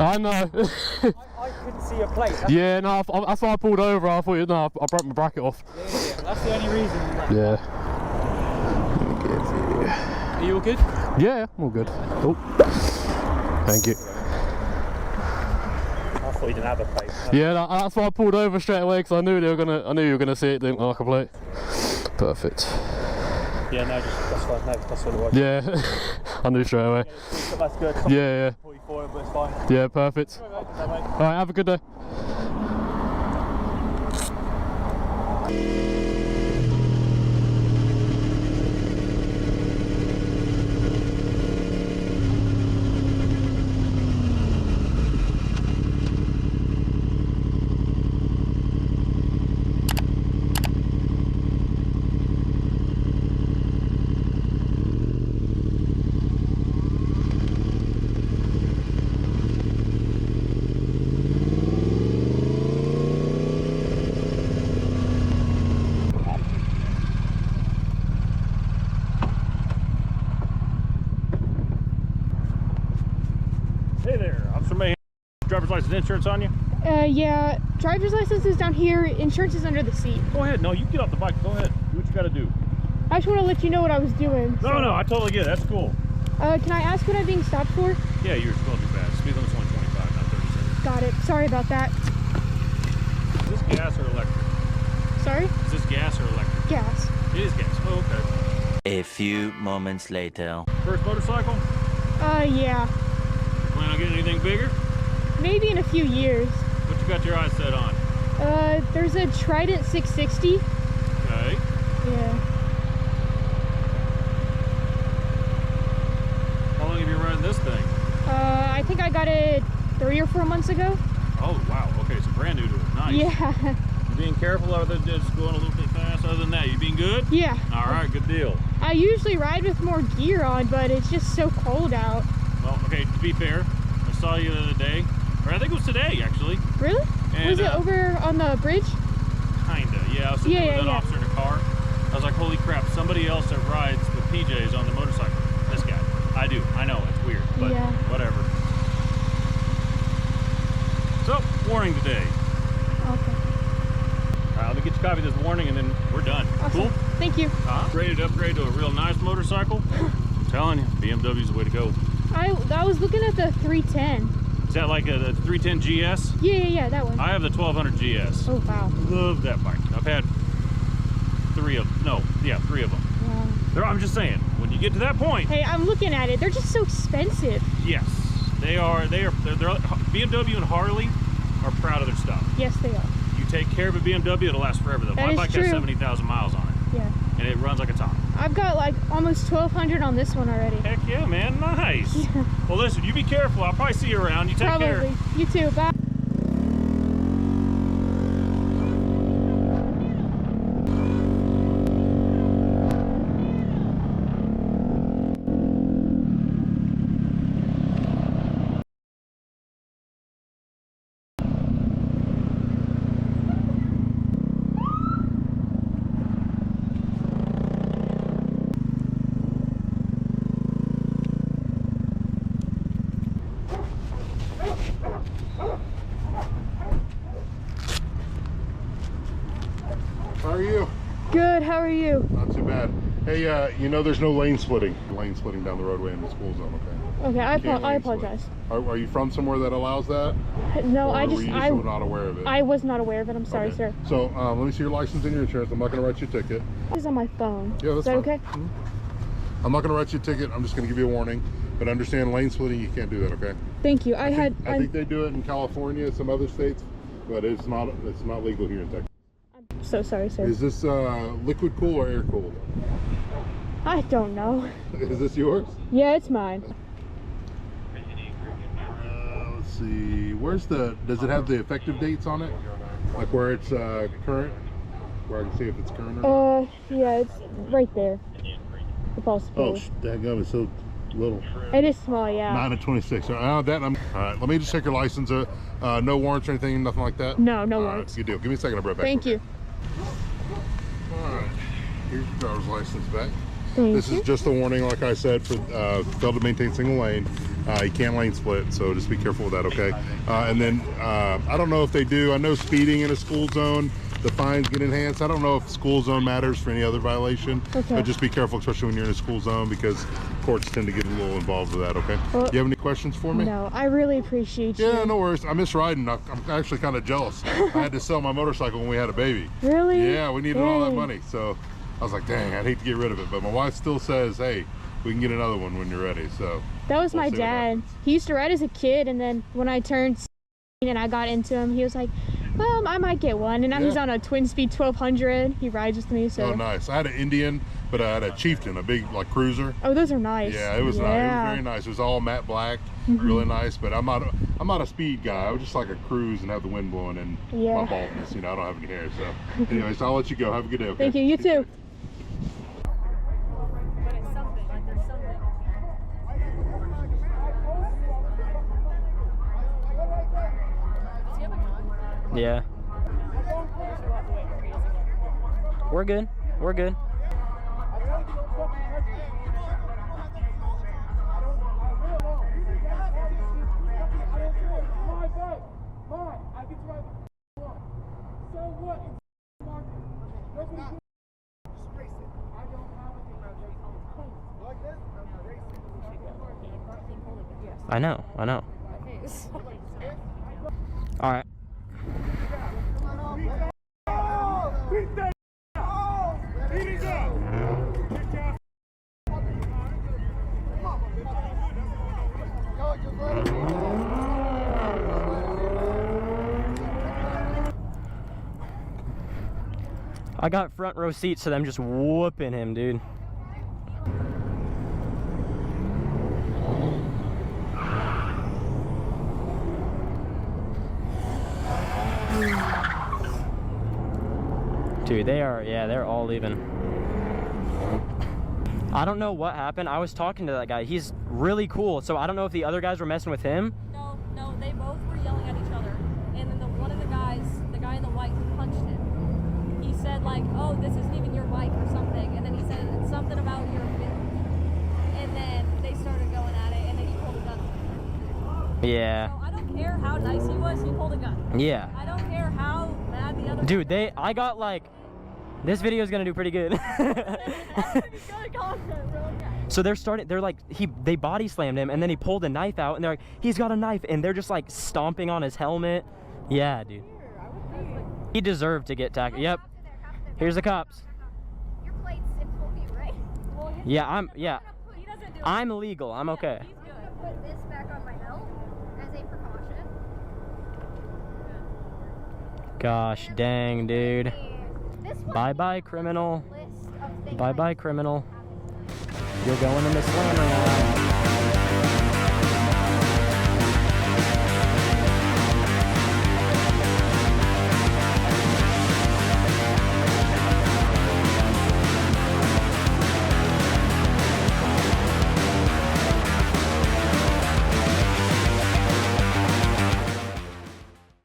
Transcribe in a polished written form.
I know. I couldn't see your plate. Yeah, no, that's why I pulled over. I thought, no, I broke my bracket off. Yeah, that's the only reason. Yeah. Are you all good? Yeah, I'm all good. Oh, thank you. I thought you didn't have a plate. Yeah, that's why I pulled over straight away because I knew you were gonna see it. Didn't look like a plate. Perfect. Yeah, no, that's fine. No, that's what it was. Yeah, I knew straight away. That's good. Yeah, yeah. 44, but it's fine. Yeah, perfect. All right, have a good day. Hey there, Officer Mayhem. Driver's license, insurance on you? Yeah, driver's license is down here, insurance is under the seat. Go ahead, no, you get off the bike, go ahead, do what you gotta do. I just want to let you know what I was doing. No, I totally get it, that's cool. Can I ask what I'm being stopped for? Yeah, you're still too fast. Speed limit's only 25, not 37. Got it, sorry about that. Is this gas or electric? Sorry? Is this gas or electric? Gas. It is gas, oh, okay. A few moments later. First motorcycle? Yeah. Plan on getting anything bigger? Maybe in a few years. What you got your eyes set on? There's a Trident 660. Okay. Yeah. How long have you been riding this thing? I think I got it 3 or 4 months ago. Oh, wow, okay, so brand new to it, nice. Yeah. You being careful other than just going a little bit fast? Other than that, you being good? Yeah. All right, good deal. I usually ride with more gear on, but it's just so cold out. Well, okay, to be fair, I saw you the other day, or I think it was today, actually. Really? And, was it over on the bridge? Kinda, yeah. I was sitting there with an officer in a car. I was like, holy crap, somebody else that rides with PJs on the motorcycle. This guy. I do. I know, it's weird, but Yeah. whatever. So, warning today. Okay. All right, let me get you a copy of this warning and then we're done. Awesome. Cool? Thank you. Ready to upgrade to a real nice motorcycle? I'm telling you, BMW's the way to go. I was looking at the 310. Is that like a 310 GS? Yeah, that one. I have the 1200 GS. Oh, wow. Love that bike. I've had 3 of them. Yeah. I'm just saying, when you get to that point, Hey, I'm looking at it. They're just so expensive. yes, they're BMW and Harley are proud of their stuff. Yes, they are. You take care of a BMW, it'll last forever though. That My is bike true. has 70,000 miles on it, Yeah. and it runs like a top. I've got like almost 1,200 on this one already. Heck yeah, man, nice. Yeah. Well, listen, you be careful. I'll probably see you around. You take care. Probably. You too. Bye. How are you? Good. How are you? Not too bad. Hey, you know there's no lane splitting. Lane splitting down the roadway in the school zone, okay? Okay. You can't I lane split. apologize. Are you from somewhere that allows that? No, Or I were you just not aware of it? I was not aware of it. I'm sorry, Okay. sir. So let me see your license and your insurance. I'm not going to write you a ticket. This is on my phone. Yeah, that's Is that fine. okay? Mhm. I'm not going to write you a ticket. I'm just going to give you a warning. But understand lane splitting, you can't do that, okay? Thank you. I think they do it in California, some other states, but it's not legal here in Texas. I'm so sorry, sir. Is this liquid cool or air cooled? I don't know. Is this yours? Yeah, it's mine. Let's see. Does it have the effective dates on it? Like where it's current? Where I can see if it's current or not? Yeah, it's right there. The pulse Oh, speed. dadgum, it's so little. It is small, yeah. 9 to 26. All right, let me just check your license. No warrants or anything, nothing like that? No, no All warrants. right, good deal. Give me a second, I'll be right back. Thank you. All right, here's your driver's license back. This is just a warning, like I said, for failed to maintain single lane. You can't lane split, so just be careful with that, okay? And then I don't know if they do. I know speeding in a school zone, the fines get enhanced. I don't know if school zone matters for any other violation. Okay. But just be careful, especially when you're in a school zone, because courts tend to get a little involved with that, okay? Well, you have any questions for me? No, I really appreciate you. Yeah, no worries. I miss riding. I'm actually kind of jealous. I had to sell my motorcycle when we had a baby. Really? Yeah, we needed all that money. So I was like, dang, I'd hate to get rid of it. But my wife still says, hey, we can get another one when you're ready. So that was my dad. He used to ride as a kid, and then when I turned 16 and I got into him, he was like, well, I might get one. And now he's on a twin speed 1200. He rides with me. So. Oh, nice. I had an Indian, but I had a Chieftain, a big like cruiser. Oh, those are nice. Yeah, it was nice. It was very nice. It was all matte black, really nice. But I'm not a speed guy. I would just like a cruise and have the wind blowing and my baldness. You know, I don't have any hair. So, anyways, I'll let you go. Have a good day. Okay? Thank you. You too. Yeah. We're good. We're good. I know. All right. I got front row seats to them just whooping him, dude. Dude, they're all leaving. I don't know what happened. I was talking to that guy. He's really cool. So I don't know if the other guys were messing with him. No, they both were yelling at each other. And then one of the guys, the guy in the white who punched him, he said like, oh, this isn't even your bike or something. And then he said something about your business. And then they started going at it, and then he pulled a gun on him. Yeah. So I don't care how nice he was, he pulled a gun. Yeah. I don't care how mad the other dude, I got like, this video is gonna do pretty good. So they body slammed him, and then he pulled a knife out, and they're like, he's got a knife, and they're just like stomping on his helmet. Yeah, dude. He deserved to get tackled. Yep. Here's the cops. Your plate's in full view, right? Yeah, I'm legal. I'm okay. I'm gonna put this back on my belt as a precaution. Gosh dang, dude. Bye-bye, criminal. Bye-bye, criminal. You're going in the slammer now.